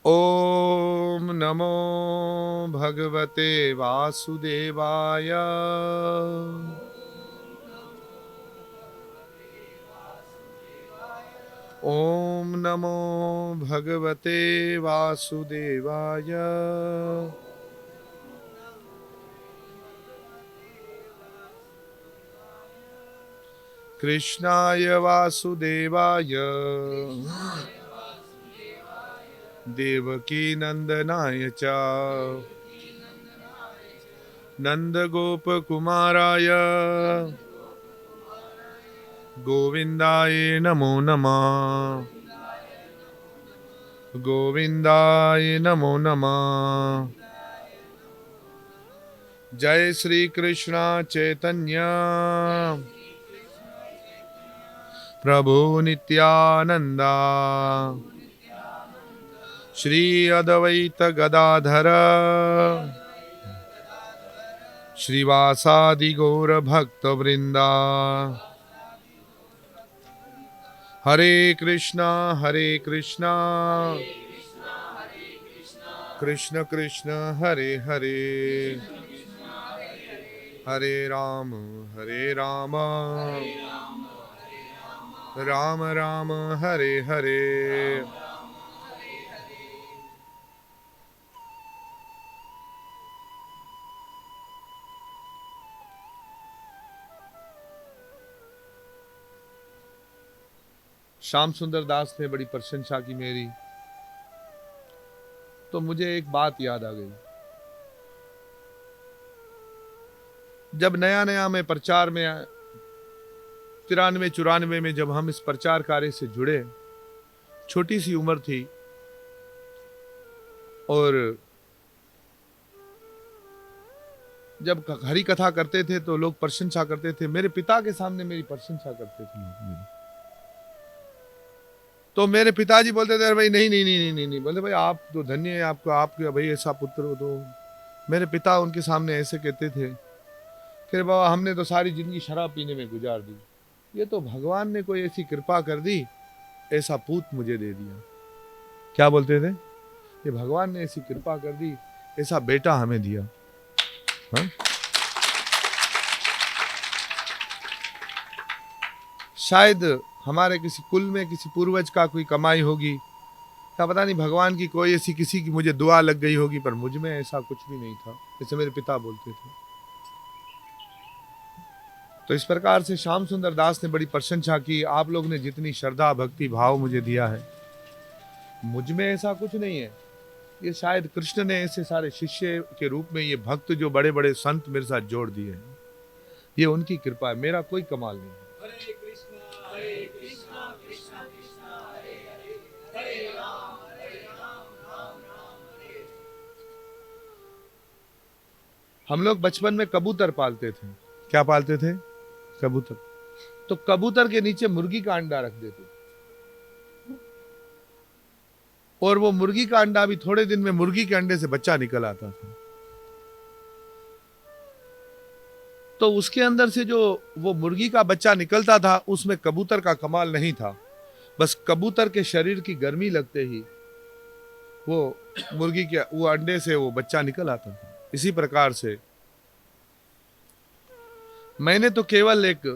ओम नमो भगवते वासुदेवाय। ओम नमो भगवते वासुदेवाय। कृष्णाय वासुदेवाय देवकी नंदनाय च नंदगोपकुमाराय गोविंदाय नमो नमः। गोविंदाय नमो नमः। जय श्री कृष्ण चैतन्य प्रभु नित्यानंदा श्री अद्वैत गदाधर श्रीवासादि गौर भक्त वृंदा। हरे कृष्णा कृष्ण कृष्ण हरे हरे हरे राम राम राम हरे हरे। श्याम सुंदर दास ने बड़ी प्रशंसा की मेरी, तो मुझे एक बात याद आ गई। जब नया नया मैं प्रचार में 93-94 में जब हम इस प्रचार कार्य से जुड़े, छोटी सी उम्र थी और जब हरि कथा करते थे तो लोग प्रशंसा करते थे। मेरे पिता के सामने मेरी प्रशंसा करते थे लोग। तो मेरे पिताजी बोलते थे, अरे भाई नहीं नहीं नहीं नहीं नहीं नहीं, बोलते भाई आप तो धन्य है, आपको आपके भाई ऐसा पुत्र हो। तो मेरे पिता उनके सामने ऐसे कहते थे, फिर बाबा हमने तो सारी जिंदगी शराब पीने में गुजार दी, ये तो भगवान ने कोई ऐसी कृपा कर दी, ऐसा पूत मुझे दे दिया। क्या बोलते थे? ये भगवान ने ऐसी कृपा कर दी, ऐसा बेटा हमें दिया। हा? शायद हमारे किसी कुल में किसी पूर्वज का कोई कमाई होगी, क्या पता नहीं भगवान की कोई ऐसी किसी की मुझे दुआ लग गई होगी, पर मुझ में ऐसा कुछ भी नहीं था, जैसे मेरे पिता बोलते थे। तो इस प्रकार से श्याम सुंदर दास ने बड़ी प्रशंसा की, आप लोग ने जितनी श्रद्धा भक्ति भाव मुझे दिया है, मुझ में ऐसा कुछ नहीं है। ये शायद कृष्ण ने ऐसे सारे शिष्य के रूप में ये भक्त जो बड़े बड़े संत मेरे साथ जोड़ दिए हैं, ये उनकी कृपा है, मेरा कोई कमाल नहीं है। हम लोग बचपन में कबूतर पालते थे। क्या पालते थे? कबूतर। तो कबूतर के नीचे मुर्गी का अंडा रख देते, और वो मुर्गी का अंडा भी थोड़े दिन में मुर्गी के अंडे से बच्चा निकल आता था। तो उसके अंदर से जो वो मुर्गी का बच्चा निकलता था, उसमें कबूतर का कमाल नहीं था, बस कबूतर के शरीर की गर्मी लगते ही वो मुर्गी के वो अंडे से वो बच्चा निकल आता था। इसी प्रकार से मैंने तो केवल एक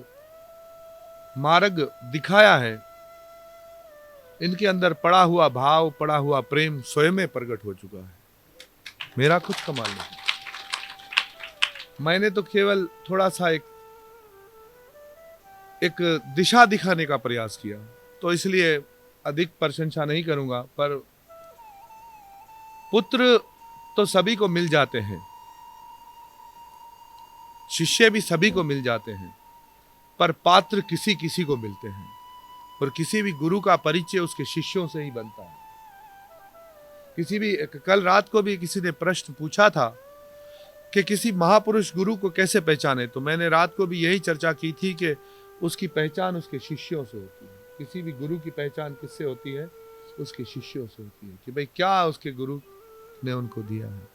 मार्ग दिखाया है, इनके अंदर पड़ा हुआ भाव, पड़ा हुआ प्रेम स्वयं में प्रकट हो चुका है, मेरा कुछ कमाल नहीं। मैंने तो केवल थोड़ा सा एक दिशा दिखाने का प्रयास किया, तो इसलिए अधिक प्रशंसा नहीं करूंगा। पर पुत्र तो सभी को मिल जाते हैं, शिष्य भी सभी को मिल जाते हैं, पर पात्र किसी किसी को मिलते हैं, और किसी भी गुरु का परिचय उसके शिष्यों से ही बनता है। किसी भी कल रात को भी किसी ने प्रश्न पूछा था कि किसी महापुरुष गुरु को कैसे पहचाने, तो मैंने रात को भी यही चर्चा की थी कि उसकी पहचान उसके शिष्यों से होती है। किसी भी गुरु की पहचान किससे होती है? उसके शिष्यों से होती है, कि भाई क्या उसके गुरु ने उनको दिया है।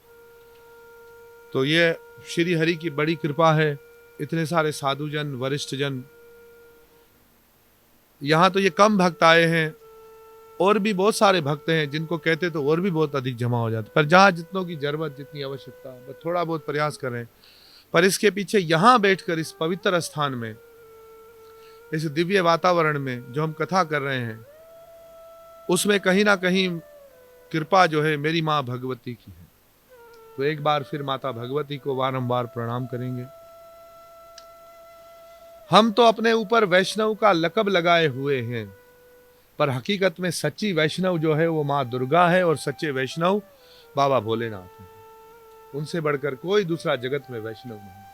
तो ये श्री हरि की बड़ी कृपा है, इतने सारे साधुजन वरिष्ठ जन, यहां तो ये कम भक्त आए हैं, और भी बहुत सारे भक्त हैं जिनको कहते तो और भी बहुत अधिक जमा हो जाते, पर जहां जितनों की जरूरत, जितनी आवश्यकता, बस थोड़ा बहुत प्रयास करें। पर इसके पीछे यहां बैठकर इस पवित्र स्थान में, इस दिव्य वातावरण में जो हम कथा कर रहे हैं, उसमें कहीं ना कहीं कृपा जो है मेरी माँ भगवती की है। तो एक बार फिर माता भगवती को बारंबार प्रणाम करेंगे। हम तो अपने ऊपर वैष्णव का लकब लगाए हुए हैं, पर हकीकत में सच्ची वैष्णव जो है वो माँ दुर्गा है, और सच्चे वैष्णव बाबा भोलेनाथ हैं। उनसे बढ़कर कोई दूसरा जगत में वैष्णव नहीं।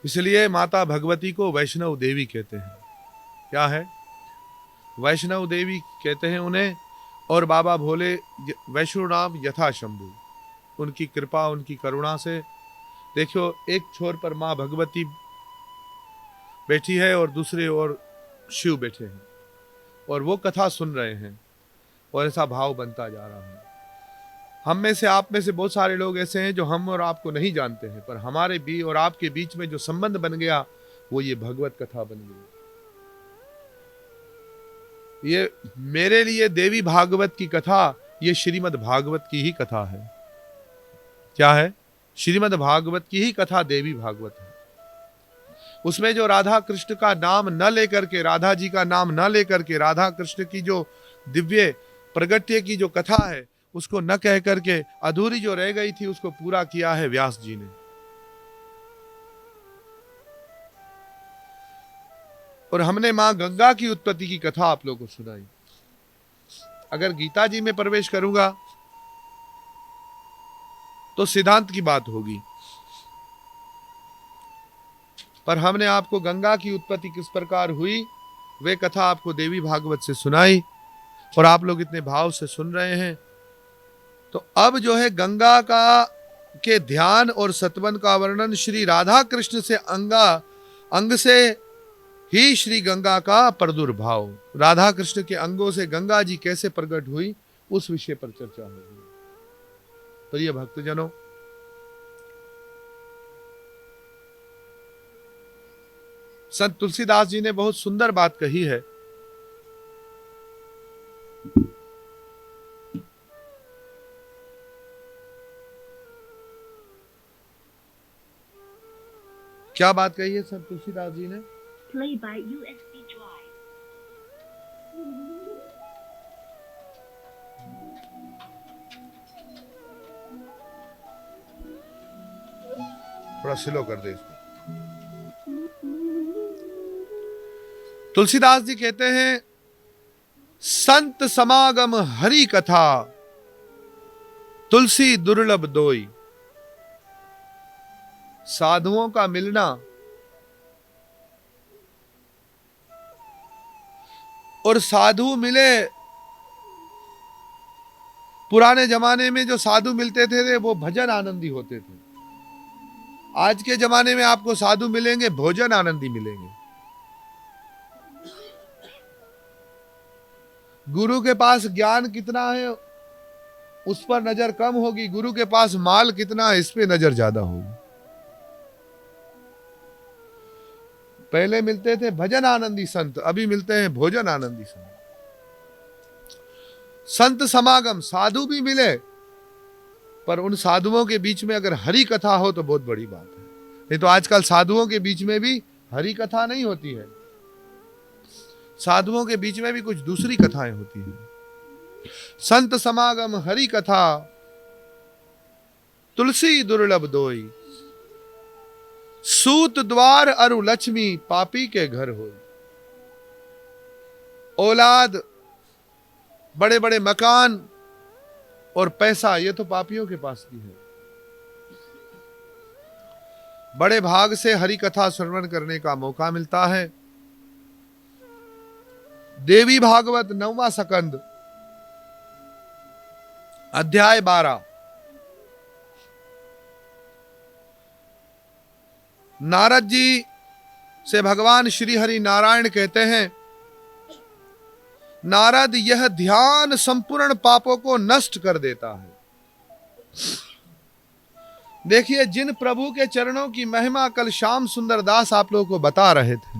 इसलिए माता भगवती को वैष्णव देवी कहते हैं। क्या है? वैष्णव देवी कहते हैं उन्हें। और बाबा भोले वैष्णव नाम यथा शंभु, उनकी कृपा, उनकी करुणा से देखो, एक छोर पर माँ भगवती बैठी है और दूसरे ओर शिव बैठे हैं, और वो कथा सुन रहे हैं, और ऐसा भाव बनता जा रहा है। हम में से, आप में से बहुत सारे लोग ऐसे हैं जो हम और आपको नहीं जानते हैं, पर हमारे भी और आपके बीच में जो संबंध बन गया वो ये भगवत कथा बन गई। ये मेरे लिए देवी भागवत की कथा, ये श्रीमद् भागवत की ही कथा है। क्या है? श्रीमद् भागवत की ही कथा देवी भागवत है। उसमें जो राधा कृष्ण का नाम न लेकर के, राधा जी का नाम न लेकर के, राधा कृष्ण की जो दिव्य प्रगट्य की जो कथा है, उसको न कह करके अधूरी जो रह गई थी, उसको पूरा किया है व्यास जी ने। और हमने मां गंगा की उत्पत्ति की कथा आप लोगों को सुनाई। अगर गीता जी में प्रवेश करूंगा तो सिद्धांत की बात होगी, पर हमने आपको गंगा की उत्पत्ति किस प्रकार हुई वे कथा आपको देवी भागवत से सुनाई, और आप लोग इतने भाव से सुन रहे हैं। तो अब जो है गंगा का के ध्यान और सतवन का वर्णन, श्री राधा कृष्ण से अंग से ही श्री गंगा का प्रादुर्भाव, राधा कृष्ण के अंगों से गंगा जी कैसे प्रकट हुई, उस विषय पर चर्चा होगी। प्रिय भक्तजनों, संत तुलसीदास जी ने बहुत सुंदर बात कही है। क्या बात कही है संत तुलसीदास जी ने? Play by USB drive. थोड़ा स्लो कर दे इसको। तुलसीदास जी कहते हैं, संत समागम हरि कथा, तुलसी दुर्लभ दोई। साधुओं का मिलना और साधु मिले, पुराने जमाने में जो साधु मिलते थे वो भजन आनंदी होते थे। आज के जमाने में आपको साधु मिलेंगे, भोजन आनंदी मिलेंगे। गुरु के पास ज्ञान कितना है उस पर नजर कम होगी, गुरु के पास माल कितना है इस पे नजर ज्यादा होगी। पहले मिलते थे भजन आनंदी संत, अभी मिलते हैं भोजन आनंदी संत। संत समागम, साधु भी मिले, पर उन साधुओं के बीच में अगर हरि कथा हो तो बहुत बड़ी बात है। नहीं तो आजकल साधुओं के बीच में भी हरि कथा नहीं होती है, साधुओं के बीच में भी कुछ दूसरी कथाएं होती हैं। संत समागम हरि कथा, तुलसी दुर्लभ दोई। सूत द्वार अरु लक्ष्मी, पापी के घर हो। औलाद, बड़े बड़े मकान और पैसा, ये तो पापियों के पास भी है। बड़े भाग से हरि कथा श्रवण करने का मौका मिलता है। देवी भागवत 9वां स्कंद, अध्याय 12। नारद जी से भगवान श्री हरि नारायण कहते हैं, नारद, यह ध्यान संपूर्ण पापों को नष्ट कर देता है। देखिए, जिन प्रभु के चरणों की महिमा कल श्याम सुंदर दास आप लोगों को बता रहे थे,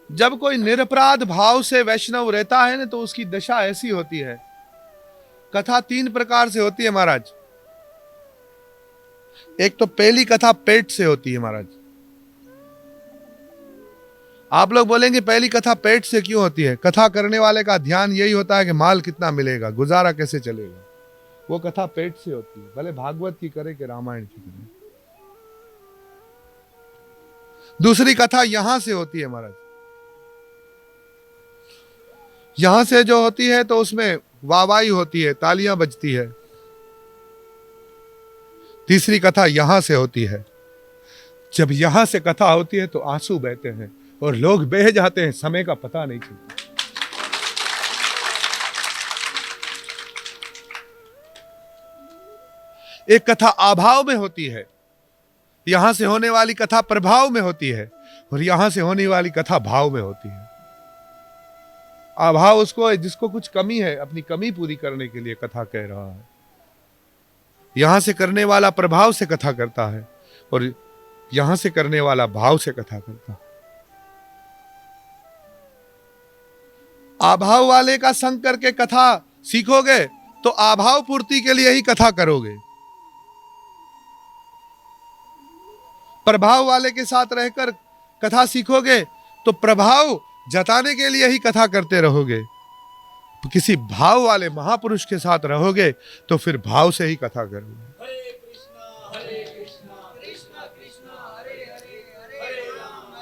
जब कोई निरपराध भाव से वैष्णव रहता है ना, तो उसकी दशा ऐसी होती है। कथा 3 प्रकार से होती है महाराज। एक तो पहली कथा पेट से होती है महाराज। आप लोग बोलेंगे पहली कथा पेट से क्यों होती है? कथा करने वाले का ध्यान यही होता है कि माल कितना मिलेगा, गुजारा कैसे चलेगा। वो कथा पेट से होती है, भले भागवत की करे कि रामायण की करे। दूसरी कथा यहां से होती है महाराज। यहां से जो होती है तो उसमें वाहवाही होती है, तालियां बजती है। तीसरी कथा यहां से होती है। जब यहां से कथा होती है तो आंसू बहते हैं और लोग बह जाते हैं, समय का पता नहीं चलता। एक कथा अभाव में होती है, यहां से होने वाली कथा प्रभाव में होती है, और यहां से होने वाली कथा भाव में होती है। अभाव उसको है जिसको कुछ कमी है, अपनी कमी पूरी करने के लिए कथा कह रहा है। यहां से करने वाला प्रभाव से कथा करता है, और यहां से करने वाला भाव से कथा करता है। अभाव वाले का संग करके कथा सीखोगे तो अभाव पूर्ति के लिए ही कथा करोगे। प्रभाव वाले के साथ रहकर कथा सीखोगे तो प्रभाव जताने के लिए ही कथा करते रहोगे। किसी भाव वाले महापुरुष के साथ रहोगे तो फिर भाव से ही कथा करोगे। हरे कृष्णा कृष्णा कृष्णा हरे हरे हरे राम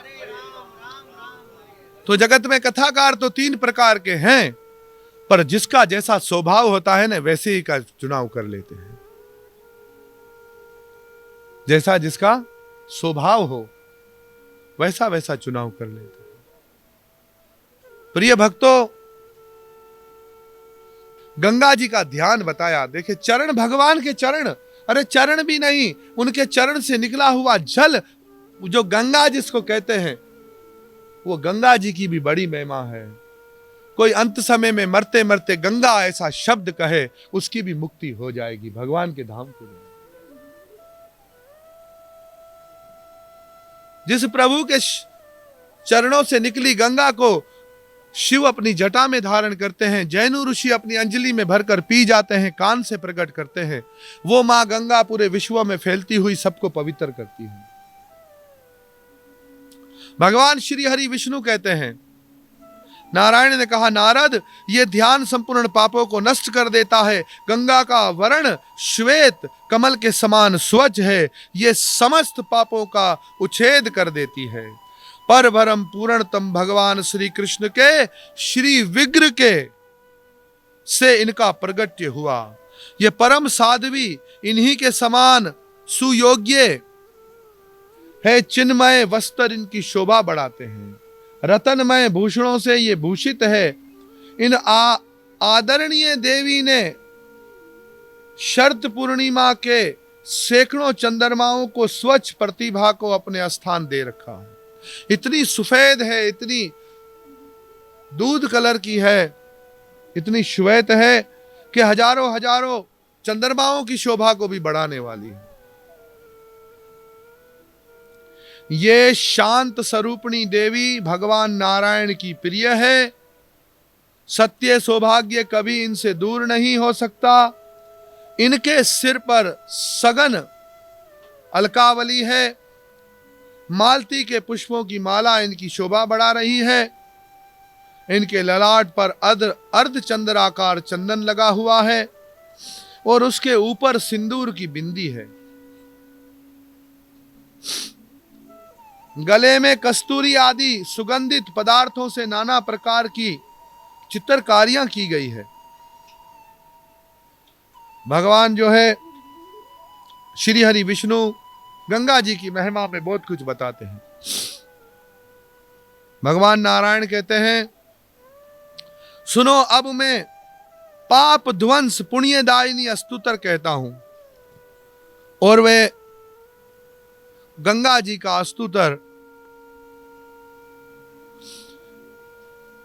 राम राम। तो जगत में कथाकार तो 3 प्रकार के हैं, पर जिसका जैसा स्वभाव होता है ना, वैसे ही का चुनाव कर लेते हैं। जैसा जिसका स्वभाव हो वैसा वैसा चुनाव कर लेते हैं। प्रिय भक्तों, गंगा जी का ध्यान बताया। देखिए चरण, भगवान के चरण, अरे चरण भी नहीं, उनके चरण से निकला हुआ जल, जो गंगा जिसको कहते हैं, वो गंगा जी की भी बड़ी महिमा है। कोई अंत समय में मरते मरते गंगा ऐसा शब्द कहे, उसकी भी मुक्ति हो जाएगी, भगवान के धाम को जाएगी। जिस प्रभु के चरणों से निकली गंगा को शिव अपनी जटा में धारण करते हैं, जैनु ऋषि अपनी अंजलि में भरकर पी जाते हैं, कान से प्रकट करते हैं, वो मां गंगा पूरे विश्व में फैलती हुई सबको पवित्र करती है। भगवान श्री हरि विष्णु कहते हैं, नारायण ने कहा, नारद, ये ध्यान संपूर्ण पापों को नष्ट कर देता है। गंगा का वर्ण श्वेत कमल के समान स्वच्छ है, ये समस्त पापों का उच्छेद कर देती है। पर भरम पूर्णतम भगवान श्री कृष्ण के श्री विग्रह के से इनका प्रगट्य हुआ। ये परम साध्वी इन्हीं के समान सुयोग्य है, चिन्मय वस्त्र इनकी शोभा बढ़ाते हैं, रतनमय भूषणों से ये भूषित है। इन आदरणीय देवी ने शरद पूर्णिमा के सैकड़ों चंद्रमाओं को स्वच्छ प्रतिभा को अपने स्थान दे रखा है। इतनी सफेद है, इतनी दूध कलर की है, इतनी श्वेत है कि हजारों हजारों चंद्रमाओं की शोभा को भी बढ़ाने वाली है। ये शांत स्वरूपिणी देवी भगवान नारायण की प्रिय है। सत्य सौभाग्य कभी इनसे दूर नहीं हो सकता। इनके सिर पर सघन अलकावली है, मालती के पुष्पों की माला इनकी शोभा बढ़ा रही है। इनके ललाट पर अर्ध चंद्राकार चंदन लगा हुआ है और उसके ऊपर सिंदूर की बिंदी है। गले में कस्तूरी आदि सुगंधित पदार्थों से नाना प्रकार की चित्रकारियां की गई है। भगवान जो है श्री हरि विष्णु गंगा जी की महिमा में बहुत कुछ बताते हैं। भगवान नारायण कहते हैं, सुनो अब मैं पाप ध्वंस पुण्यदायिनी स्तुतर कहता हूं, और वे गंगा जी का स्तुतर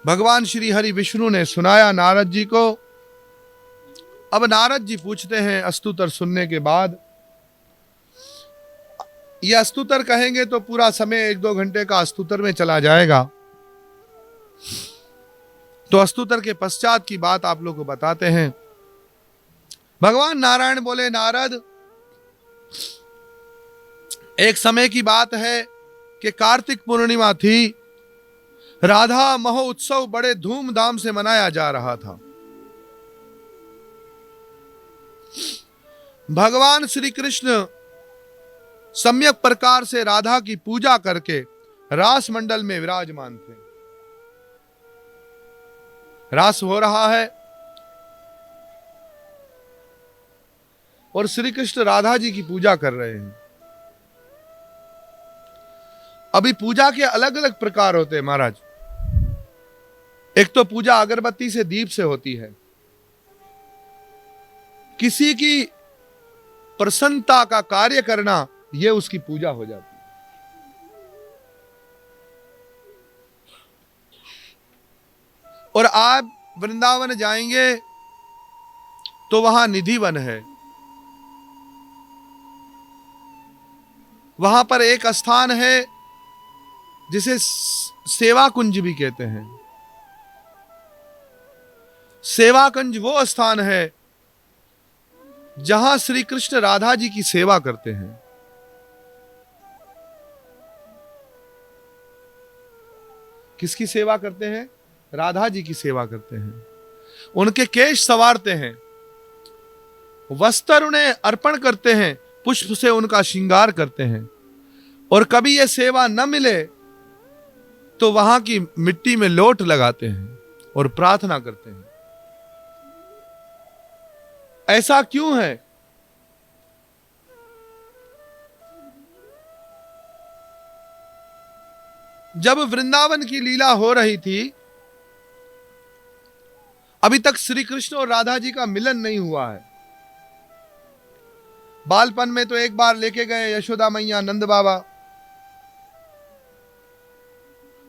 भगवान श्री हरि विष्णु ने सुनाया नारद जी को। अब नारद जी पूछते हैं स्तुतर सुनने के बाद, यह स्तुतर कहेंगे तो पूरा समय 1-2 घंटे का स्तुतर में चला जाएगा, तो अस्तुतर के पश्चात की बात आप लोग को बताते हैं। भगवान नारायण बोले, नारद, एक समय की बात है कि कार्तिक पूर्णिमा थी, राधा महोत्सव बड़े धूमधाम से मनाया जा रहा था। भगवान श्री कृष्ण सम्यक प्रकार से राधा की पूजा करके रास मंडल में विराजमान थे। रास हो रहा है और श्री कृष्ण राधा जी की पूजा कर रहे हैं। अभी पूजा के अलग अलग प्रकार होते हैं महाराज। एक तो पूजा अगरबत्ती से, दीप से होती है। किसी की प्रसन्नता का कार्य करना, यह उसकी पूजा हो जाती है। और आप वृंदावन जाएंगे तो वहां निधि वन है। वहां पर एक स्थान है जिसे सेवा कुंज भी कहते हैं। सेवा कुंज वो स्थान है जहां श्री कृष्ण राधा जी की सेवा करते हैं। किसकी सेवा करते हैं? राधा जी की सेवा करते हैं। उनके केश संवारते हैं, वस्त्र उन्हें अर्पण करते हैं, पुष्प से उनका श्रृंगार करते हैं। और कभी यह सेवा न मिले तो वहां की मिट्टी में लोट लगाते हैं और प्रार्थना करते हैं। ऐसा क्यों है? जब वृंदावन की लीला हो रही थी, अभी तक श्री कृष्ण और राधा जी का मिलन नहीं हुआ है। बालपन में तो एक बार लेके गए यशोदा मैया, नंद बाबा।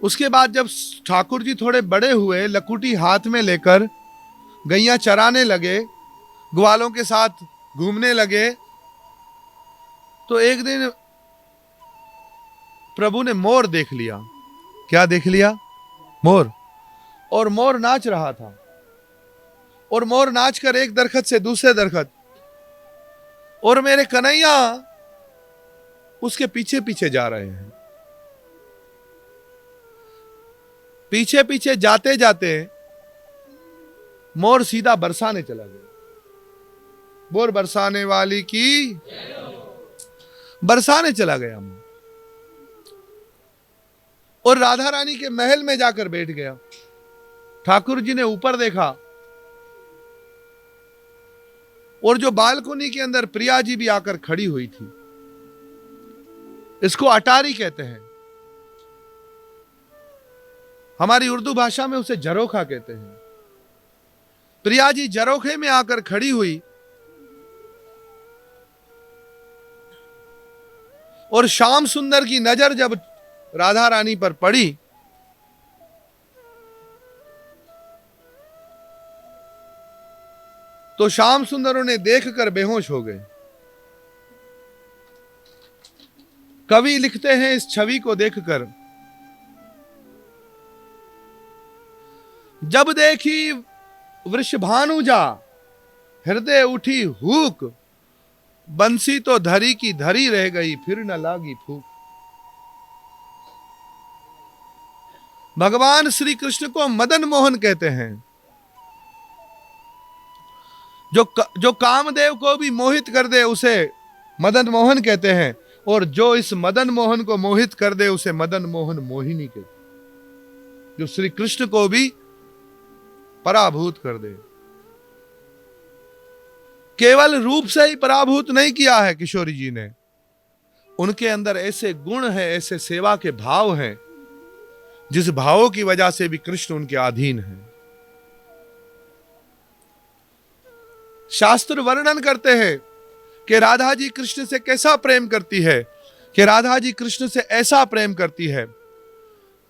उसके बाद जब ठाकुर जी थोड़े बड़े हुए, लकुटी हाथ में लेकर गैया चराने लगे, ग्वालों के साथ घूमने लगे, तो एक दिन प्रभु ने मोर देख लिया। क्या देख लिया? मोर। और मोर नाच रहा था। और मोर नाचकर एक दरखत से दूसरे दरखत, और मेरे कन्हैया उसके पीछे पीछे जा रहे हैं। पीछे पीछे जाते जाते मोर सीधा बरसाने चला गया। मोर बरसाने वाली की, बरसाने चला गया मोर। और राधा रानी के महल में जाकर बैठ गया। ठाकुर जी ने ऊपर देखा, और जो बालकोनी के अंदर प्रिया जी भी आकर खड़ी हुई थी। इसको अटारी कहते हैं। हमारी उर्दू भाषा में उसे झरोखा कहते हैं। प्रिया जी झरोखे में आकर खड़ी हुई, और श्याम सुंदर की नजर जब राधा रानी पर पड़ी, तो श्याम सुंदर उन्हें देखकर बेहोश हो गए। कवि लिखते हैं इस छवि को देखकर, जब देखी वृषभानुजा हृदय उठी हुक, बंसी तो धरी की धरी रह गई, फिर न लागी फूक। भगवान श्री कृष्ण को मदन मोहन कहते हैं। जो कामदेव को भी मोहित कर दे उसे मदन मोहन कहते हैं, और जो इस मदन मोहन को मोहित कर दे उसे मदन मोहन मोहिनी कहते। जो श्री कृष्ण को भी पराभूत कर दे। केवल रूप से ही पराभूत नहीं किया है किशोरी जी ने, उनके अंदर ऐसे गुण हैं, ऐसे सेवा के भाव हैं, जिस भावों की वजह से भी कृष्ण उनके अधीन है। शास्त्र वर्णन करते हैं कि राधा जी कृष्ण से कैसा प्रेम करती है, कि राधा जी कृष्ण से ऐसा प्रेम करती है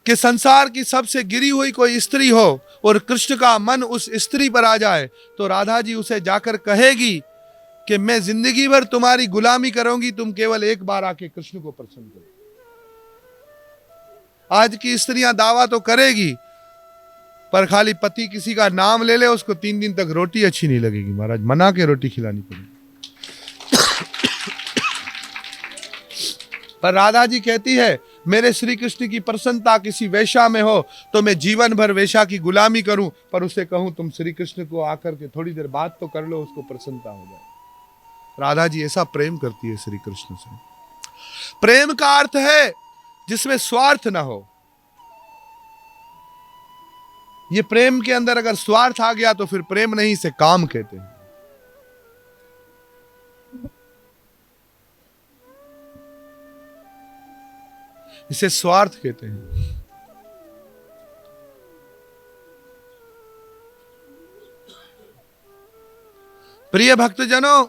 कि संसार की सबसे गिरी हुई कोई स्त्री हो और कृष्ण का मन उस स्त्री पर आ जाए, तो राधा जी उसे जाकर कहेगी कि मैं जिंदगी भर तुम्हारी गुलामी करूंगी, तुम केवल एक बार आके कृष्ण को प्रसन्न करो। आज की स्त्रियां दावा तो करेगी पर खाली पति किसी का नाम ले ले, उसको 3 दिन तक रोटी अच्छी नहीं लगेगी महाराज, मना के रोटी खिलानी पड़ेगी। पर राधा जी कहती है मेरे श्री कृष्ण की प्रसन्नता किसी वेश्या में हो तो मैं जीवन भर वेश्या की गुलामी करूं, पर उसे कहूं तुम श्री कृष्ण को आकर के थोड़ी देर बात तो कर लो, उसको प्रसन्नता हो जाए। राधा जी ऐसा प्रेम करती है श्री कृष्ण से। प्रेम का अर्थ है जिसमें स्वार्थ ना हो। ये प्रेम के अंदर अगर स्वार्थ आ गया तो फिर प्रेम नहीं, इसे काम कहते हैं। इसे स्वार्थ कहते हैं। प्रिय भक्तजनों,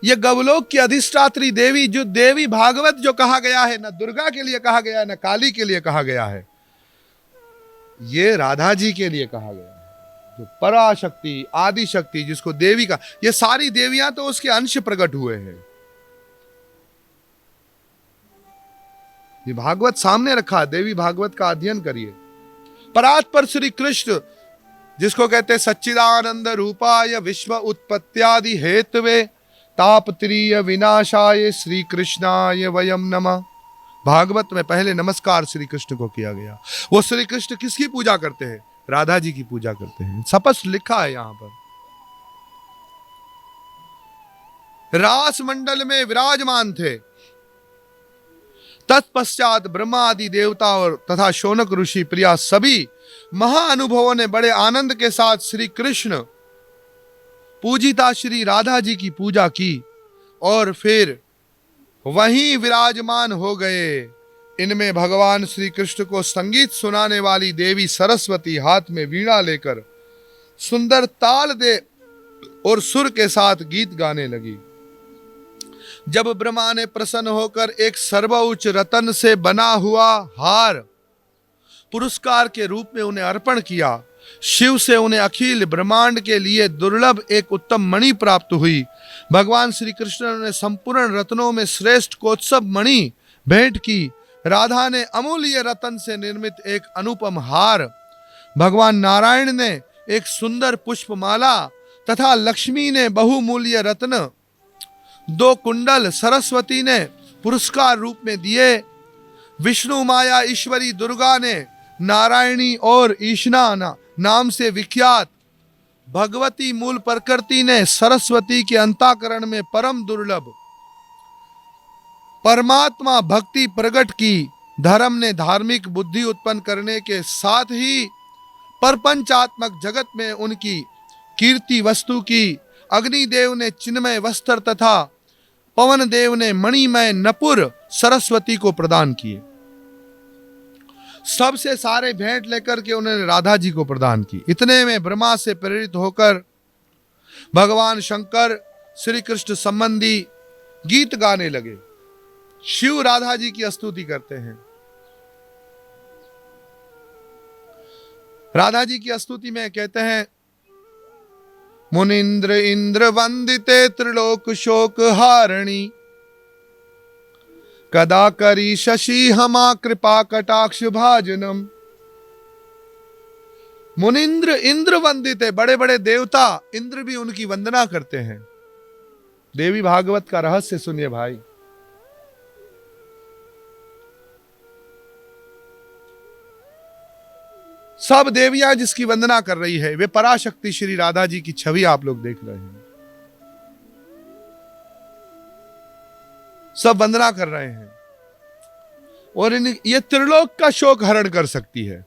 ये गवलोक की अधिष्ठात्री देवी, जो देवी भागवत जो कहा गया है, न दुर्गा के लिए कहा गया है, न काली के लिए कहा गया है, ये राधा जी के लिए कहा गया है। जो पराशक्ति, आदि शक्ति, जिसको देवी का, ये सारी देवियां तो उसके अंश प्रकट हुए हैं। ये भागवत सामने रखा, देवी भागवत का अध्ययन करिए। परात्पर श्री कृष्ण, जिसको कहते सच्चिदानंद रूपाय विश्व उत्पत्त्यादि हेतवे तापत्रीय विनाशाय श्री कृष्णाय वयम नमः। भागवत में पहले नमस्कार श्री कृष्ण को किया गया। वो श्री कृष्ण किसकी पूजा करते हैं? राधा जी की पूजा करते हैं। स्पष्ट लिखा है यहां पर। रास मंडल में विराजमान थे। तत्पश्चात ब्रह्मा आदि देवता और तथा शौनक ऋषि प्रिया सभी महाअनुभवों ने बड़े आनंद के साथ श्री कृष्ण पूजिता श्री राधा जी की पूजा की और फिर वहीं विराजमान हो गए। इनमें भगवान श्री कृष्ण को संगीत सुनाने वाली देवी सरस्वती हाथ में वीणा लेकर सुंदर ताल दे और सुर के साथ गीत गाने लगी। जब ब्रह्मा ने प्रसन्न होकर एक सर्वोच्च रतन से बना हुआ हार पुरस्कार के रूप में उन्हें अर्पण किया, शिव से उन्हें अखिल ब्रह्मांड के लिए दुर्लभ एक उत्तम मणि प्राप्त हुई। भगवान श्री कृष्ण ने संपूर्ण रत्नों में श्रेष्ठ कोत्सव मणि भेंट की। राधा ने अमूल्य रतन से निर्मित एक अनुपम हार, भगवान नारायण ने एक सुंदर पुष्पमाला तथा लक्ष्मी ने बहुमूल्य रत्न, 2 कुंडल सरस्वती ने पुरस्कार रूप में दिए। विष्णु माया ईश्वरी दुर्गा ने नारायणी और ईशना नाम से विख्यात भगवती मूल प्रकृति ने सरस्वती के अंतःकरण में परम दुर्लभ परमात्मा भक्ति प्रकट की। धर्म ने धार्मिक बुद्धि उत्पन्न करने के साथ ही परपंचात्मक जगत में उनकी कीर्ति वस्तु की। अग्निदेव ने चिन्मय वस्त्र तथा पवन देव ने मणिमय नपुर सरस्वती को प्रदान किए। सबसे सारे भेंट लेकर के उन्होंने राधा जी को प्रदान की। इतने में ब्रह्मा से प्रेरित होकर भगवान शंकर श्री कृष्ण संबंधी गीत गाने लगे। शिव राधा जी की स्तुति करते हैं। राधा जी की स्तुति में कहते हैं, मुनिंद्र इंद्र वंदिते त्रिलोक शोक हारिणी, कदा करी शशि हमा कृपा कटाक्ष भाजनम। मुनिंद्र इंद्र वंदिते, बड़े बड़े देवता इंद्र भी उनकी वंदना करते हैं। देवी भागवत का रहस्य सुनिए भाई। सब देवियां जिसकी वंदना कर रही है, वे पराशक्ति श्री राधा जी की छवि आप लोग देख रहे हैं। सब वंदना कर रहे हैं और ये त्रिलोक का शोक हरण कर सकती है।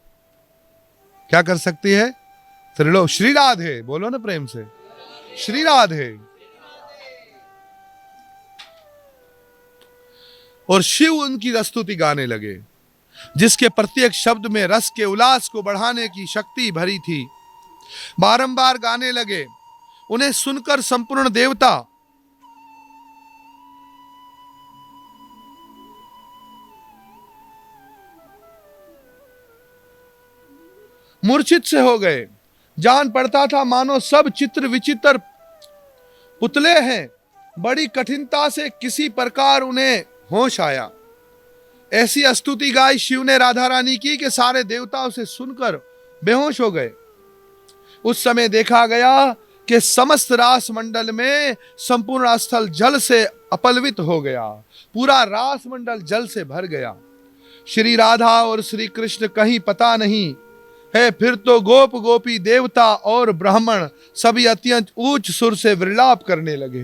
क्या कर सकती है? त्रिलोक। श्री राधे बोलो ना प्रेम से, श्री राधे। और शिव उनकी स्तुति गाने लगे, जिसके प्रत्येक शब्द में रस के उल्लास को बढ़ाने की शक्ति भरी थी। बारंबार गाने लगे। उन्हें सुनकर संपूर्ण देवता मूर्छित से हो गए। जान पड़ता था मानो सब चित्र विचित्र पुतले हैं। बड़ी कठिनता से किसी प्रकार उन्हें होश आया। ऐसी स्तुति गाई शिव ने राधा रानी की कि सारे देवता उसे सुनकर बेहोश हो गए। उस समय देखा गया कि समस्त रास मंडल में संपूर्ण स्थल जल से अपलवित हो गया, पूरा रास मंडल जल से भर गया। श्री राधा और श्री कृष्ण कहीं पता नहीं है। फिर तो गोप गोपी देवता और ब्राह्मण सभी अत्यंत ऊंच सुर से विलाप करने लगे।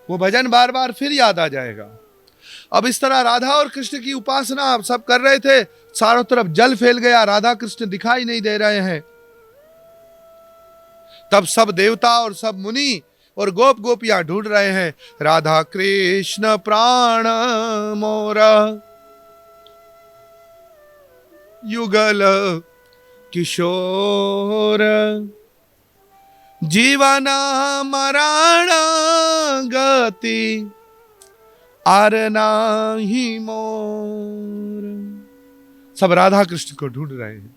वो भजन बार बार फिर याद आ जाएगा। अब इस तरह राधा और कृष्ण की उपासना आप सब कर रहे थे, चारों तरफ जल फैल गया, राधा कृष्ण दिखाई नहीं दे रहे हैं। तब सब देवता और सब मुनि और गोप गोपियां ढूंढ रहे हैं, राधा कृष्ण प्राण मोरा युगल किशोर, जीवन मरण गति आर नाही मोर। सब राधा कृष्ण को ढूंढ रहे हैं।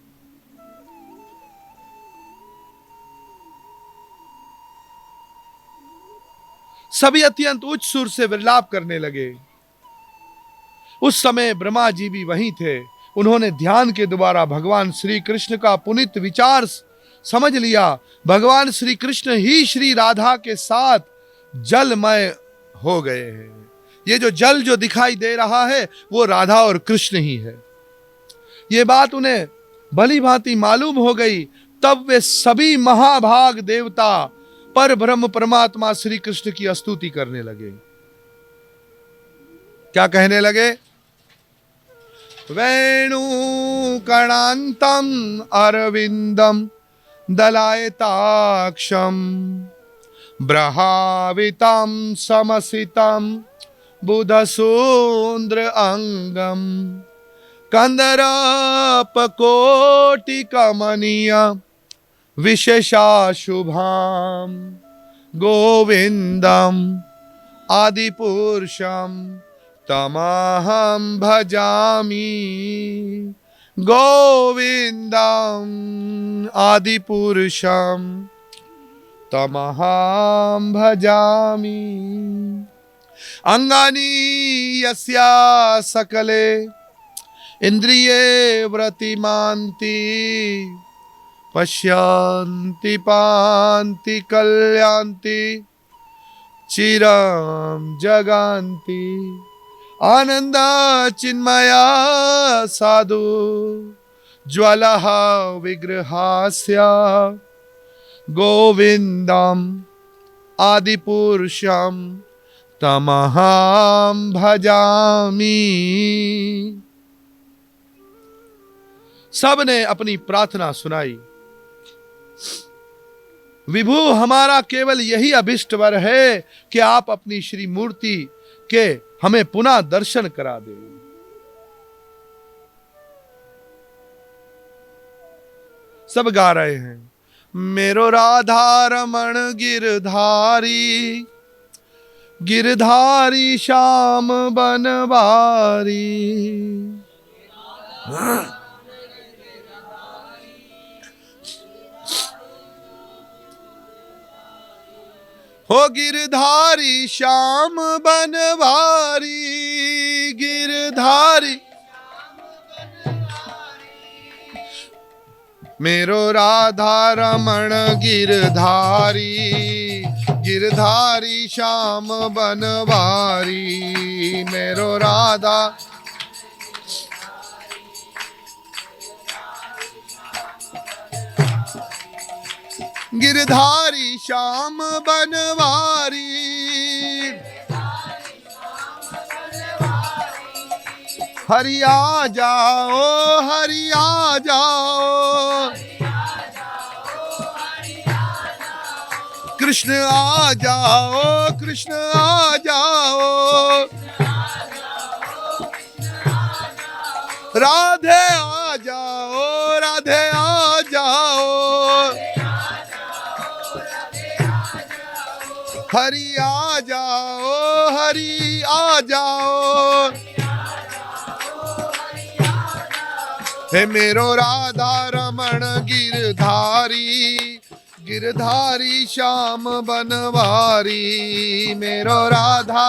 सभी अत्यंत उच्च सुर से विलाप करने लगे। उस समय ब्रह्मा जी भी वहीं थे। उन्होंने ध्यान के द्वारा भगवान श्री कृष्ण का पुनीत विचार समझ लिया। भगवान श्री कृष्ण ही श्री राधा के साथ जलमय हो गए हैं। ये जो जल जो दिखाई दे रहा है वो राधा और कृष्ण ही है। ये बात उन्हें भली भांति मालूम हो गई। तब वे सभी महाभाग देवता पर ब्रह्म परमात्मा श्री कृष्ण की स्तुति करने लगे। क्या कहने लगे? वेणु कणांतम अरविंदम दलायताक्षम ब्रहावितम समसितम बुधसून्द्र अंगम कंदरापकोटि कमनीय विशेषाशुभाम गोविंदम आदिपुरुषम तमहं भजामि। गोविंदम आदिपुरुषम तमहं भजामि। अंगानि यस्या सकले इंद्रिये वृत्तिमान्ति पश्यन्ति पान्ति कल्यान्ति चिरं जगान्ति। आनंद चिन्मया साधु ज्वलः विग्रहास्य गोविंदम आदिपुरुषम तमहं भजामि। सब ने अपनी प्रार्थना सुनाई। विभु, हमारा केवल यही अभिष्ट वर है कि आप अपनी श्री मूर्ति के हमें पुनः दर्शन करा दे। सब गा रहे हैं, मेरो राधा रमण गिरधारी, गिरधारी श्याम बनवारी। हो गिरधारी श्याम बनवारी, गिरधारी मेरो राधा रमण गिरधारी, गिरधारी श्याम बनवारी। मेरो राधा गिरधारी श्याम बनवारी। हरि आ जाओ, हरि आ जाओ, कृष्ण आ जाओ, कृष्ण आ जाओ, राधे आ जाओ, राधे आ जाओ, हरि आ जाओ, हरि आ जाओ। हे मेरो राधा रमण गिरधारी, गिरधारी श्याम बनवारी। मेरो राधा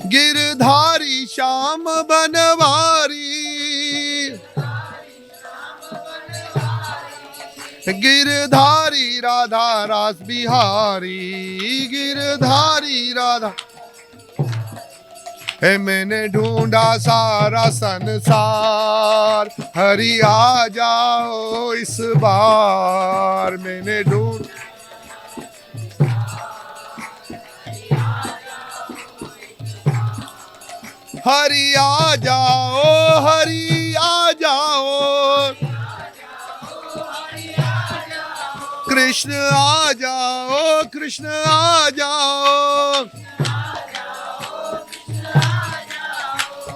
गिरधारी श्याम बनवारी, गिरधारी राधा रास बिहारी, गिरधारी राधा। है मैंने ढूंढा सारा संसार, हरि आ जाओ इस बार। मैंने ढूंढ हरि आ जाओ, हरि आ जाओ, कृष्ण आ जाओ, कृष्ण आ जाओ,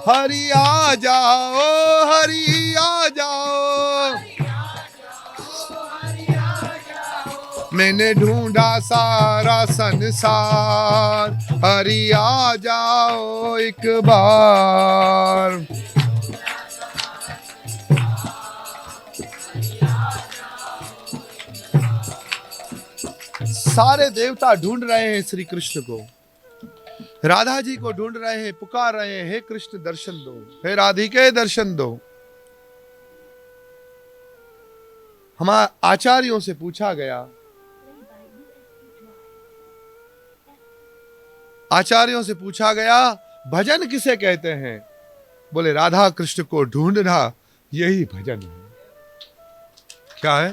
हरि आ जाओ, हरि आ जाओ। मैंने ढूंढा सारा संसार, हरि आ जाओ एक बार। सारे देवता ढूंढ रहे हैं श्री कृष्ण को, राधा जी को ढूंढ रहे हैं, पुकार रहे हैं, हे कृष्ण दर्शन दो, हे राधिके दर्शन दो। हमारे आचार्यों से पूछा गया, आचार्यों से पूछा गया भजन किसे कहते हैं? बोले राधा कृष्ण को ढूंढना यही भजन है। क्या है?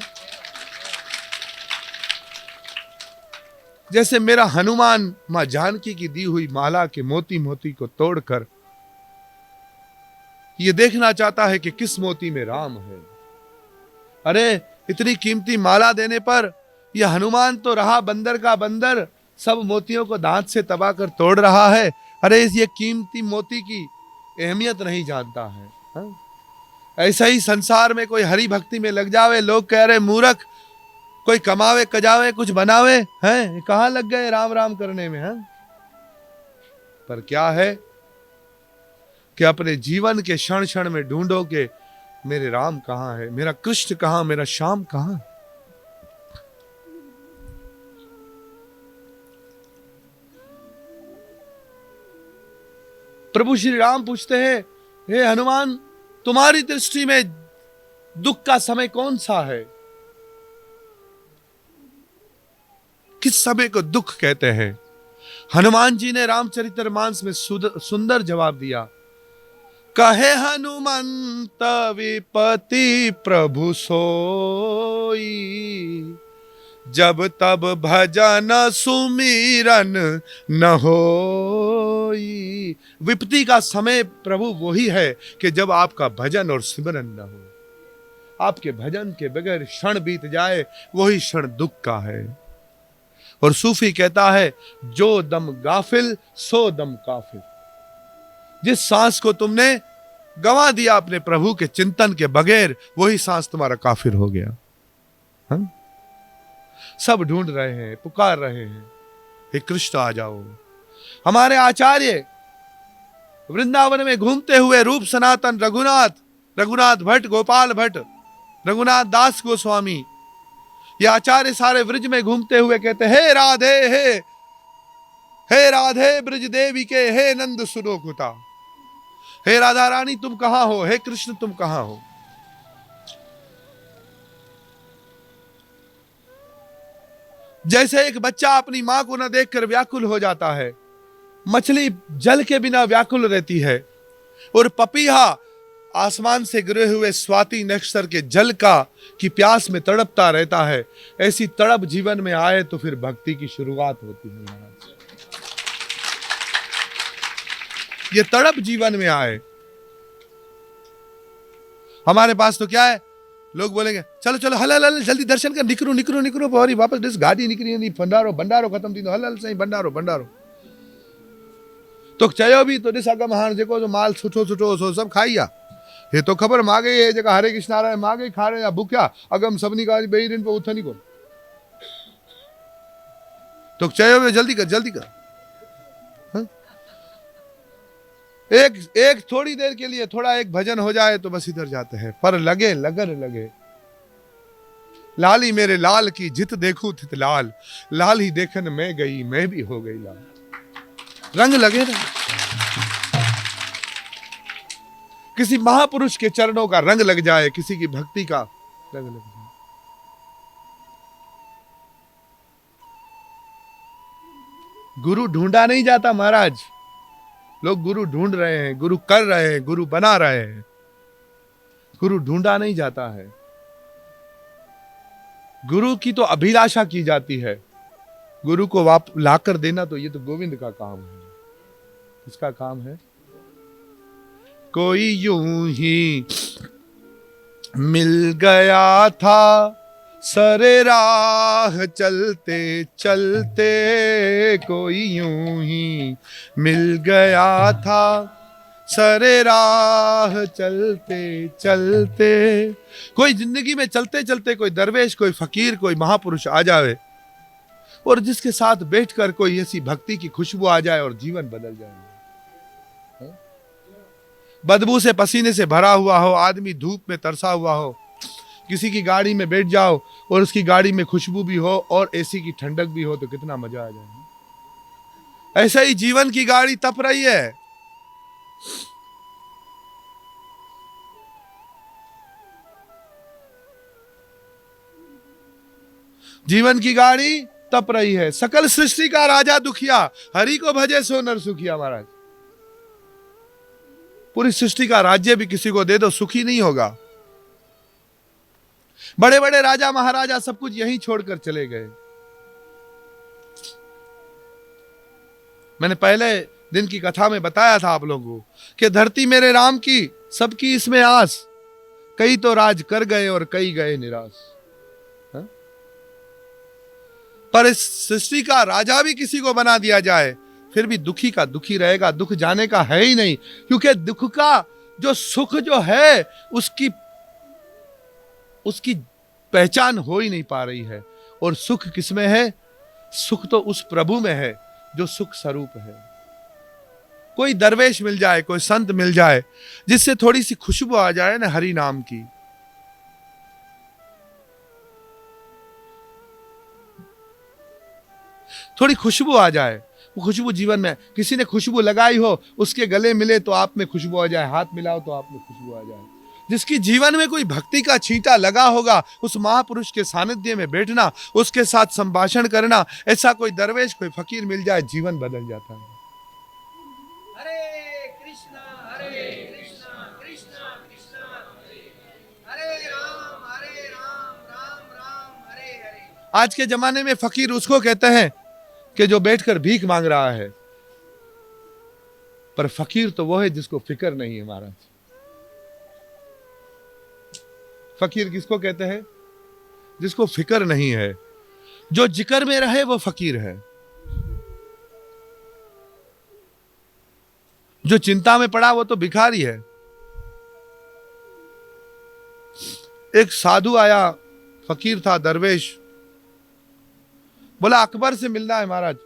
जैसे मेरा हनुमान मां जानकी की दी हुई माला के मोती मोती को तोड़कर ये देखना चाहता है कि किस मोती में राम है। अरे इतनी कीमती माला देने पर यह हनुमान तो रहा बंदर का बंदर, सब मोतियों को दांत से दबाकर तोड़ रहा है। अरे ये कीमती मोती की अहमियत नहीं जानता है। हा? ऐसा ही संसार में कोई हरि भक्ति में लग जावे, लोग कह रहे मूर्ख, कोई कमावे कजावे कुछ बनावे, हैं कहां लग गए राम राम करने में। हैं पर क्या है कि अपने जीवन के क्षण क्षण में ढूंढो कि मेरे राम कहां है, मेरा कृष्ण कहां, मेरा श्याम कहां। प्रभु श्री राम पूछते हैं, हे हनुमान तुम्हारी दृष्टि में दुख का समय कौन सा है? किस समय को दुख कहते हैं? हनुमान जी ने रामचरितमानस में सुंदर जवाब दिया। कहे हनुमंत विपति प्रभु सोई, जब तब भजन सुमिरन न होई। विपत्ति का समय प्रभु वही है कि जब आपका भजन और सिमरन न हो। आपके भजन के बगैर क्षण बीत जाए वही क्षण दुख का है। और सूफी कहता है, जो दम गाफिल सो दम काफिल। जिस सांस को तुमने गंवा दिया अपने प्रभु के चिंतन के बगैर, वही सांस तुम्हारा काफिर हो गया। हा? सब ढूंढ रहे हैं, पुकार रहे हैं, हे कृष्ण आ जाओ। हमारे आचार्य वृंदावन में घूमते हुए रूप सनातन रघुनाथ भट्ट, गोपाल भट्ट, रघुनाथ दास गोस्वामी, ये आचार्य सारे ब्रज में घूमते हुए कहते, हे राधे हे राधे ब्रज देवी के, हे नंद सुनो कुता। हे राधा रानी तुम कहां हो, हे कृष्ण तुम कहां हो। जैसे एक बच्चा अपनी मां को न देखकर व्याकुल हो जाता है, मछली जल के बिना व्याकुल रहती है, और पपीहा आसमान से गिरे हुए स्वाति नक्षत्र के जल की प्यास में तड़पता रहता है। ऐसी तड़प जीवन में आए तो फिर भक्ति की शुरुआत होती है महाराज। ये तड़प जीवन में आए। हमारे पास तो क्या है, लोग बोलेंगे चलो चलो हल हल जल्दी दर्शन कर, निकरो पौरी वापस डिस गाड़ी निकली नहीं, भंडारो खत्म थी, हल सही भंडारो तो चयो भी तो ॾिस अगम हाण जेको जो माल सुठो सो सब खाइया। ये तो खबर मांगे है जगह हरे कृष्ण नारायण मांगे खा रहे या भूख्या अगम सभिनी का बेई दिन पे उथनी को तो चयो वे जल्दी कर। हा? एक थोड़ी देर के लिए थोड़ा एक भजन हो जाए तो बस इधर जाते हैं, पर लगे लगन लगे। लाली मेरे लाल की जित देखूं थित लाल ही देखन मैं गई मैं भी हो गई लाल। रंग लगे ना, किसी महापुरुष के चरणों का रंग लग जाए, किसी की भक्ति का रंग लग जाए। गुरु ढूंढा नहीं जाता महाराज, लोग गुरु ढूंढ रहे हैं, गुरु कर रहे हैं, गुरु बना रहे हैं, गुरु ढूंढा नहीं जाता है। गुरु की तो अभिलाषा की जाती है, गुरु को लाकर देना तो ये तो गोविंद का काम है। किसका काम है? कोई यूं ही मिल गया था सरे राह चलते चलते, कोई यूं ही मिल गया था सरे राह चलते चलते। कोई जिंदगी में चलते चलते कोई दरवेश, कोई फकीर, कोई महापुरुष आ जाए और जिसके साथ बैठकर कोई ऐसी भक्ति की खुशबू आ जाए और जीवन बदल जाए। बदबू से पसीने से भरा हुआ हो, आदमी धूप में तरसा हुआ हो, किसी की गाड़ी में बैठ जाओ और उसकी गाड़ी में खुशबू भी हो और एसी की ठंडक भी हो तो कितना मजा आ जाए। ऐसा ही जीवन की गाड़ी तप रही है। जीवन की गाड़ी तप रही है। सकल सृष्टि का राजा दुखिया, हरि को भजे सो नर सुखिया। महाराज, पूरी सृष्टि का राज्य भी किसी को दे दो, सुखी नहीं होगा। बड़े बड़े राजा महाराजा सब कुछ यहीं छोड़कर चले गए। मैंने पहले दिन की कथा में बताया था आप लोगों को कि धरती मेरे राम की, सबकी इसमें आस, कई तो राज कर गए और कई गए निराश। पर इस सृष्टि का राजा भी किसी को बना दिया जाए, फिर भी दुखी का दुखी रहेगा, दुख जाने का है ही नहीं। क्योंकि दुख का जो सुख जो है उसकी पहचान हो ही नहीं पा रही है। और सुख किसमें है? सुख तो उस प्रभु में है जो सुख स्वरूप है। कोई दरवेश मिल जाए, कोई संत मिल जाए जिससे थोड़ी सी खुशबू आ जाए ना हरि नाम की, थोड़ी खुशबू आ जाए, वो खुशबू जीवन में, किसी ने खुशबू लगाई हो, उसके गले मिले तो आप में खुशबू आ जाए, हाथ मिलाओ तो आप में खुशबू आ जाए। जिसकी जीवन में कोई भक्ति का छींटा लगा होगा, उस महापुरुष के सानिध्य में बैठना, उसके साथ संभाषण करना, ऐसा कोई दरवेश, कोई फकीर मिल जाए, जीवन बदल जाता है। हरे कृष्णा कृष्णा कृष्णा हरे राम राम राम हरे हरे। आज के जमाने में फकीर उसको कहते हैं कि जो बैठकर भीख मांग रहा है, पर फकीर तो वो है जिसको फिक्र नहीं है। महाराज, फकीर किसको कहते हैं? जिसको फिक्र नहीं है, जो जिक्र में रहे वो फकीर है। जो चिंता में पड़ा वो तो भिखारी है। एक साधु आया, फकीर था, दरवेश, बोला अकबर से मिलना है महाराज।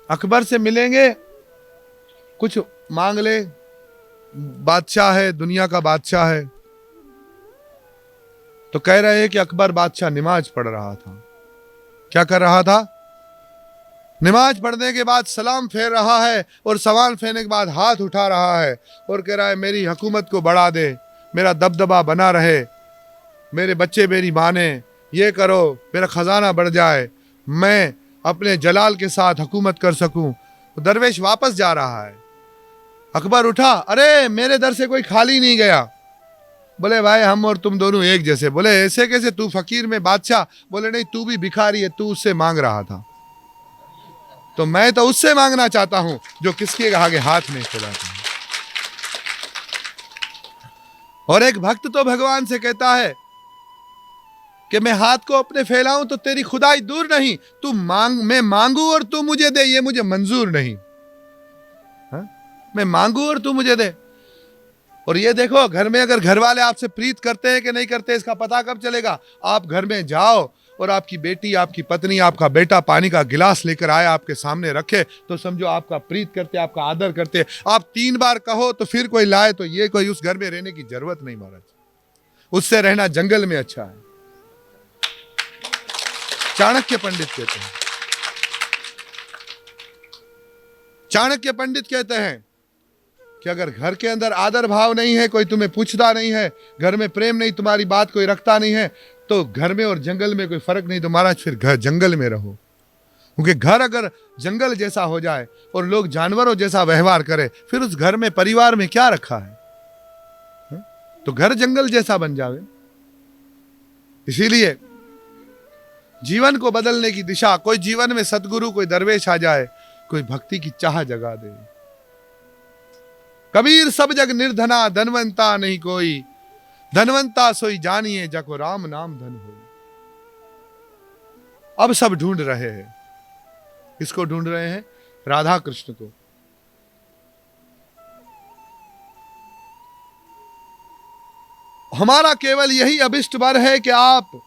अकबर से मिलेंगे, कुछ मांग ले, बादशाह है, दुनिया का बादशाह है। तो कह रहे हैं कि अकबर बादशाह नमाज पढ़ रहा था। क्या कर रहा था? नमाज पढ़ने के बाद सलाम फेर रहा है और सलाम फेरने के बाद हाथ उठा रहा है और कह रहा है मेरी हुकूमत को बढ़ा दे, मेरा दबदबा बना रहे, मेरे बच्चे मेरी माने, ये करो, मेरा खजाना बढ़ जाए, मैं अपने जलाल के साथ हुकूमत कर सकूं। तो दरवेश वापस जा रहा है। अकबर उठा, अरे मेरे दर से कोई खाली नहीं गया। बोले भाई हम और तुम दोनों एक जैसे। बोले ऐसे कैसे? तू फकीर में बादशाह। बोले नहीं, तू भी भिखारी है, तू उससे मांग रहा था, तो मैं तो उससे मांगना चाहता हूं जो किसके आगे हाथ नहीं फैलाता है। और एक भक्त तो भगवान से कहता है कि मैं हाथ को अपने फैलाऊं तो तेरी खुदाई दूर नहीं, तू मांग, मैं मांगू और तू मुझे दे, ये मुझे मंजूर नहीं। हा? मैं मांगू और तू मुझे दे। और ये देखो, घर में अगर घर वाले आपसे प्रीत करते हैं कि नहीं करते, इसका पता कब चलेगा? आप घर में जाओ और आपकी बेटी, आपकी पत्नी, आपका बेटा पानी का गिलास लेकर आए, आपके सामने रखे, तो समझो आपका प्रीत करते, आपका आदर करते। आप 3 बार कहो तो फिर कोई लाए, तो ये कोई उस घर में रहने की जरूरत नहीं महाराज, उससे रहना जंगल में अच्छा है। चाणक्य पंडित कहते हैं, चाणक्य पंडित कहते हैं कि अगर घर के अंदर आदर भाव नहीं है, कोई तुम्हें पूछता नहीं है, घर में प्रेम नहीं, तुम्हारी बात कोई रखता नहीं है, तो घर में और जंगल में कोई फर्क नहीं। तो महाराज फिर घर जंगल में रहो, क्योंकि घर अगर जंगल जैसा हो जाए और लोग जानवरों जैसा व्यवहार करे, फिर उस घर में परिवार में क्या रखा है? तो घर जंगल जैसा बन जावे। इसीलिए जीवन को बदलने की दिशा, कोई जीवन में सतगुरु, कोई दरवेश आ जाए, कोई भक्ति की चाह जगा दे। कबीर सब जग निर्धना, धनवंता नहीं कोई, धनवंता सोई जानिए जको राम नाम धन हो। अब सब ढूंढ रहे हैं, किसको ढूंढ रहे हैं? राधा कृष्ण को। हमारा केवल यही अभिष्ट वर है कि आप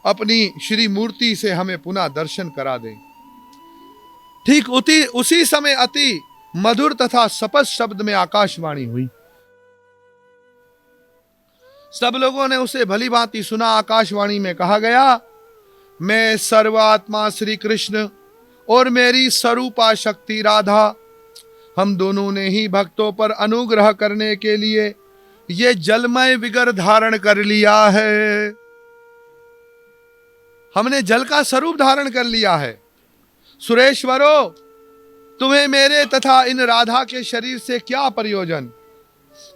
अपनी श्री मूर्ति से हमें पुनः दर्शन करा दें। ठीक उसी समय अति मधुर तथा स्पष्ट शब्द में आकाशवाणी हुई। सब लोगों ने उसे भली भांति सुना। आकाशवाणी में कहा गया, मैं सर्वात्मा श्री कृष्ण और मेरी स्वरूपा शक्ति राधा, हम दोनों ने ही भक्तों पर अनुग्रह करने के लिए ये जलमय विगर धारण कर लिया है। हमने जल का स्वरूप धारण कर लिया है। सुरेश्वरो, तुम्हें मेरे तथा इन राधा के शरीर से क्या प्रयोजन?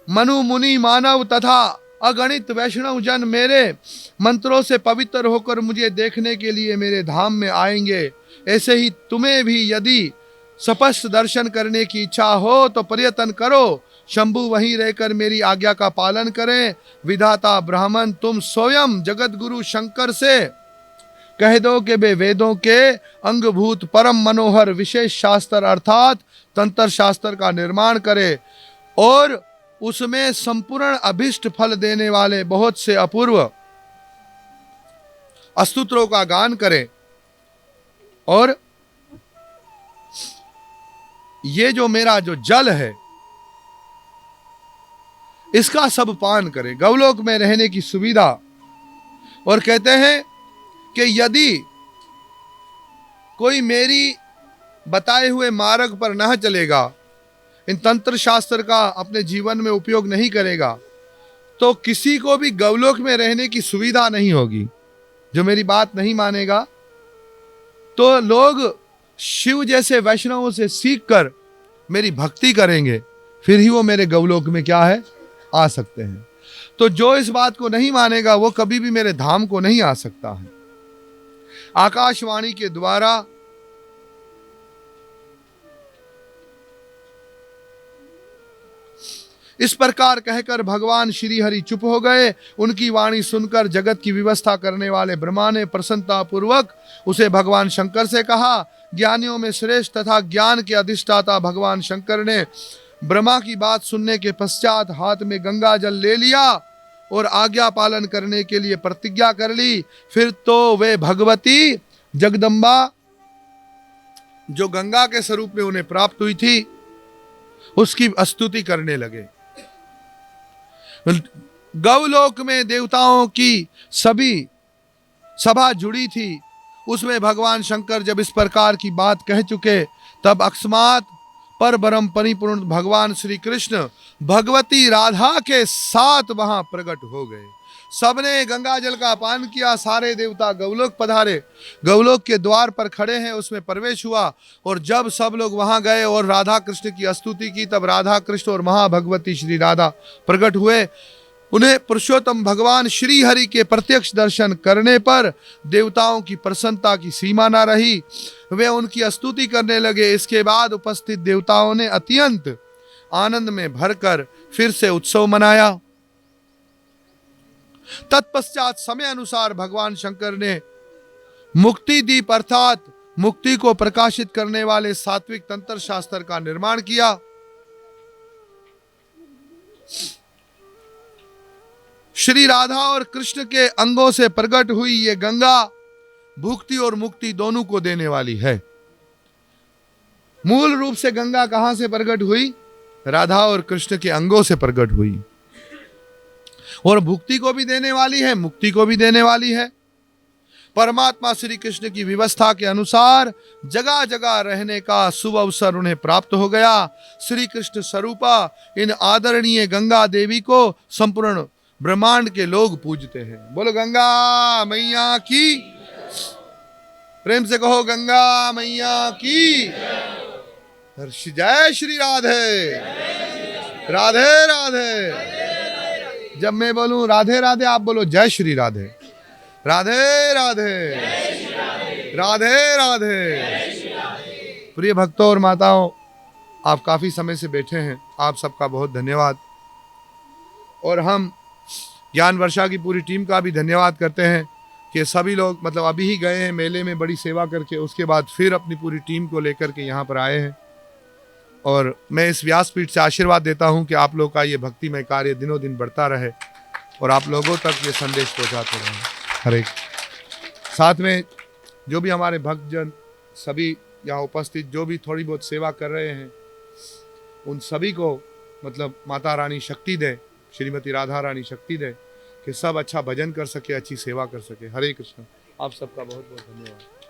मनु मुनि मानव तथा अगणित वैष्णव जन मेरे मंत्रों से पवित्र होकर मुझे देखने के लिए मेरे धाम में आएंगे। ऐसे ही तुम्हें भी यदि स्पष्ट दर्शन करने की इच्छा हो तो प्रयत्न करो। शंभु वहीं रहकर मेरी आज्ञा का पालन करें। विधाता ब्राह्मण, तुम स्वयं जगत गुरु शंकर से कह दो कि वे वेदों के अंगभूत परम मनोहर विशेष शास्त्र अर्थात तंत्र शास्त्र का निर्माण करे और उसमें संपूर्ण अभिष्ट फल देने वाले बहुत से अपूर्व स्तोत्रों का गान करें और ये जो मेरा जो जल है इसका सब पान करें। गौलोक में रहने की सुविधा। और कहते हैं कि यदि कोई मेरी बताए हुए मार्ग पर न चलेगा, इन तंत्र शास्त्र का अपने जीवन में उपयोग नहीं करेगा, तो किसी को भी गौलोक में रहने की सुविधा नहीं होगी। जो मेरी बात नहीं मानेगा, तो लोग शिव जैसे वैष्णवों से सीखकर मेरी भक्ति करेंगे, फिर ही वो मेरे गौलोक में क्या है, आ सकते हैं। तो जो इस बात को नहीं मानेगा वो कभी भी मेरे धाम को नहीं आ सकता है। आकाशवाणी के द्वारा इस प्रकार कहकर भगवान श्री हरि चुप हो गए। उनकी वाणी सुनकर जगत की व्यवस्था करने वाले ब्रह्मा ने प्रसन्नता पूर्वक उसे भगवान शंकर से कहा। ज्ञानियों में श्रेष्ठ तथा ज्ञान के अधिष्ठाता भगवान शंकर ने ब्रह्मा की बात सुनने के पश्चात हाथ में गंगा जल ले लिया और आज्ञा पालन करने के लिए प्रतिज्ञा कर ली। फिर तो वे भगवती जगदम्बा जो गंगा के स्वरूप में उन्हें प्राप्त हुई थी उसकी स्तुति करने लगे। गौलोक में देवताओं की सभी सभा जुड़ी थी। उसमें भगवान शंकर जब इस प्रकार की बात कह चुके, तब अकस्मात पर ब्रह्म परिपूर्ण भगवान श्री कृष्ण भगवती राधा के साथ वहां प्रकट हो गए। सबने गंगा जल का पान किया। सारे देवता गौलोक पधारे। गौलोक के द्वार पर खड़े हैं, उसमें प्रवेश हुआ। और जब सब लोग वहां गए और राधा कृष्ण की स्तुति की, तब राधा कृष्ण और महाभगवती श्री राधा प्रकट हुए। उन्हें पुरुषोत्तम भगवान श्री हरि के प्रत्यक्ष दर्शन करने पर देवताओं की प्रसन्नता की सीमा न रही। वे उनकी स्तुति करने लगे। इसके बाद उपस्थित देवताओं ने अत्यंत आनंद में भरकर फिर से उत्सव मनाया। तत्पश्चात समय अनुसार भगवान शंकर ने मुक्ति दीप अर्थात मुक्ति को प्रकाशित करने वाले सात्विक तंत्र शास्त्र का निर्माण किया। श्री राधा और कृष्ण के अंगों से प्रकट हुई ये गंगा भुक्ति और मुक्ति दोनों को देने वाली है। मूल रूप से गंगा कहां से प्रकट हुई? राधा और कृष्ण के अंगों से प्रकट हुई और भुक्ति को भी देने वाली है, मुक्ति को भी देने वाली है। परमात्मा श्री कृष्ण की व्यवस्था के अनुसार जगह जगह रहने का शुभ अवसर उन्हें प्राप्त हो गया। श्री कृष्ण स्वरूपा इन आदरणीय गंगा देवी को संपूर्ण ब्रह्मांड के लोग पूजते हैं। बोलो गंगा मैया की, प्रेम से कहो गंगा मैया की। जय श्री राधे, राधे राधे। जब मैं बोलूं राधे राधे, आप बोलो जय श्री राधे, राधे राधे, राधे राधे। प्रिय भक्तों और माताओं, आप काफी समय से बैठे हैं, आप सबका बहुत धन्यवाद। और हम ज्ञान वर्षा की पूरी टीम का भी धन्यवाद करते हैं कि सभी लोग मतलब अभी ही गए हैं मेले में बड़ी सेवा करके, उसके बाद फिर अपनी पूरी टीम को लेकर के यहाँ पर आए हैं। और मैं इस व्यासपीठ से आशीर्वाद देता हूँ कि आप लोग का ये भक्तिमय कार्य दिनों दिन बढ़ता रहे और आप लोगों तक ये संदेश पहुँचाते रहें। हरे। साथ में जो भी हमारे भक्तजन सभी यहाँ उपस्थित जो भी थोड़ी बहुत सेवा कर रहे हैं, उन सभी को मतलब माता रानी शक्ति दे, श्रीमती राधा रानी शक्ति दे कि सब अच्छा भजन कर सके, अच्छी सेवा कर सके। हरे कृष्ण। आप सबका बहुत बहुत धन्यवाद।